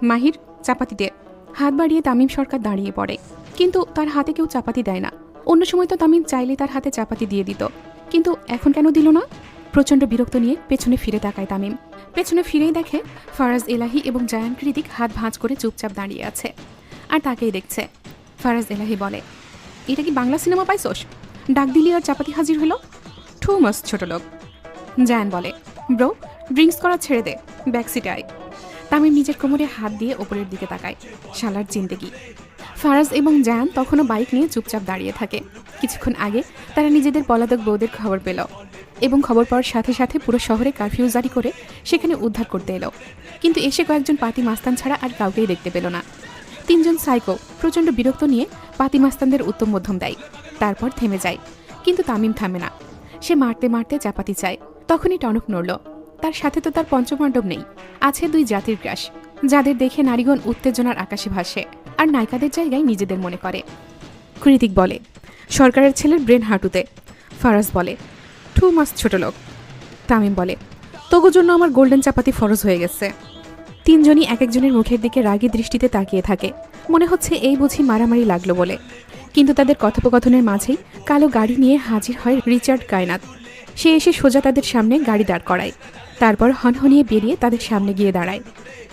মাহির, চাপাতি দে। হাত বাড়িয়ে তামিম সরকার দাঁড়িয়ে পড়ে, কিন্তু তার হাতে কেউ চাপাতি দেয় না। অন্য সময় তো তামিম চাইলে তার হাতে চাপাতি দিয়ে দিত, কিন্তু এখন কেন দিল না? প্রচণ্ড বিরক্ত নিয়ে পেছনে ফিরে তাকায় তামিম। পেছনে ফিরেই দেখে ফারাজ, এলাহি এবং জায়ান কৃতিক হাত ভাঁজ করে চুপচাপ দাঁড়িয়ে আছে আর তাকেই দেখছে। ফারাজ এলাহি বলে, এটা কি বাংলা সিনেমা পাইছোস? ডাক দিলি আর চাপাতি হাজির হলো। টু মাস ছোট লোক। জায়ান বলে, ব্রো, ড্রিঙ্কস করা ছেড়ে দে, ব্যাকসিটে আয়। তামিম নিজের কোমরে হাত দিয়ে ওপরের দিকে তাকায়। শালার জিন্দেগি। ফারাজ এবং জায়ান তখনও বাইক নিয়ে চুপচাপ দাঁড়িয়ে থাকে। কিছুক্ষণ আগে তারা নিজেদের পলাতক বউদের খবর পেল এবং খবর পাওয়ার সাথে সাথে পুরো শহরে কারফিউ জারি করে সেখানে উদ্ধার করতে এলো, কিন্তু এসে কয়েকজন পাতি মাস্তান ছাড়া আর কাউকেই দেখতে পেল না। তিনজন সাইকো প্রচণ্ড বিরক্ত নিয়ে পাতি মাস্তানদের উত্তম মধ্যম দেয়, তারপর থেমে যায়। কিন্তু তামিম থামে না, সে মারতে মারতে চাপাতি চায়। তখনই টনক নড়ল। তার সাথে তো তার পঞ্চপাণ্ডব নেই, আছে দুই জাতির গ্রাস, যাদের দেখে নারীগণ উত্তেজনার আকাশে ভাসে আর নায়িকাদের জায়গায় নিজেদের মনে করে। কৃতিক বলে, সরকারের ছেলের ব্রেন হাঁটুতে। ফারাজ বলে, টু মাস ছোট লোক। তামিম বলে, তবু জন্য আমার গোল্ডেন চাপাতি ফরজ হয়ে গেছে। তিনজনই এক একজনের মুখের দিকে রাগী দৃষ্টিতে তাকিয়ে থাকে, মনে হচ্ছে এই বুঝি মারামারি লাগলো বলে। কিন্তু তাদের কথোপকথনের মাঝেই কালো গাড়ি নিয়ে হাজির হয় রিচার্ড কায়নাত। সে এসে সোজা তাদের সামনে গাড়ি দাঁড় করায়, তারপর হনহনিয়ে বেরিয়ে তাদের সামনে গিয়ে দাঁড়ায়।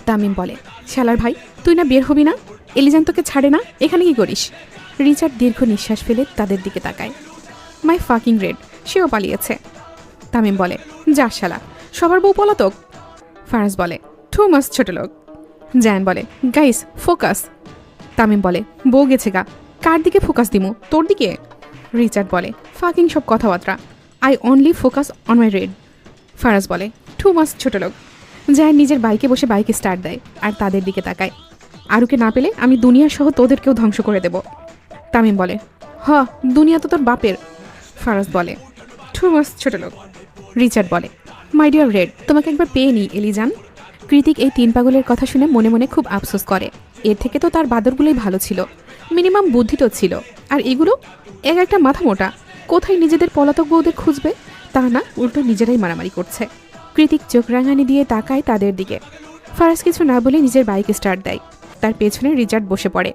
তামিম বলে, শালার ভাই, তুই না বের হবি না? এলিজান তোকে ছাড়ে না, এখানে কি করিস? রিচার্ড দীর্ঘ নিঃশ্বাস ফেলে তাদের দিকে তাকায়। মাই ফাকিং রেড, সেও পালিয়েছে। তামিম বলে, যা শালা, সবার বউ পলাতক। ফারাজ বলে, টু মাস ছোট লোক। জায়ান বলে, গাইস ফোকাস। তামিম বলে, বউ গেছে গা, কার দিকে ফোকাস দিমু, তোর দিকে? রিচার্ড বলে, ফাকিং সব কথাবার্তা, I only focus on my red. Faraz বলে, টু মাস ছোট লোক। জায়ান নিজের বাইকে বসে বাইকে স্টার্ট দেয় আর তাদের দিকে তাকায়। আরুকে না পেলে আমি দুনিয়া সহ তোদেরকেও ধ্বংস করে দেব। তামিম বলে, হ, দুনিয়া তো তোর বাপের। ফারাজ বলে, টু মাস ছোট লোক। রিচার্ড বলে, মাই ডিয়ার রেড, তোমাকে একবার পেয়ে নিই এলিজান। কৃতিক এই তিন পাগলের কথা শুনে মনে মনে খুব আফসোস করে। এর থেকে তো তার বাদরগুলোই ভালো ছিল, মিনিমাম বুদ্ধি তো ছিল। আর এগুলো এক একটা মাথা মোটা, কোথায় নিজেদের পলাতক বউদের খুঁজবে তা না, উল্টো নিজেরাই মারামারি করছে। কৃতিক চোখ রাঙানি দিয়ে তাকায় তাদের দিকে। ফারাজ কিছু না বলে নিজের বাইক স্টার্ট দেয়, তার পেছনে রিচার্ড বসে পড়ে।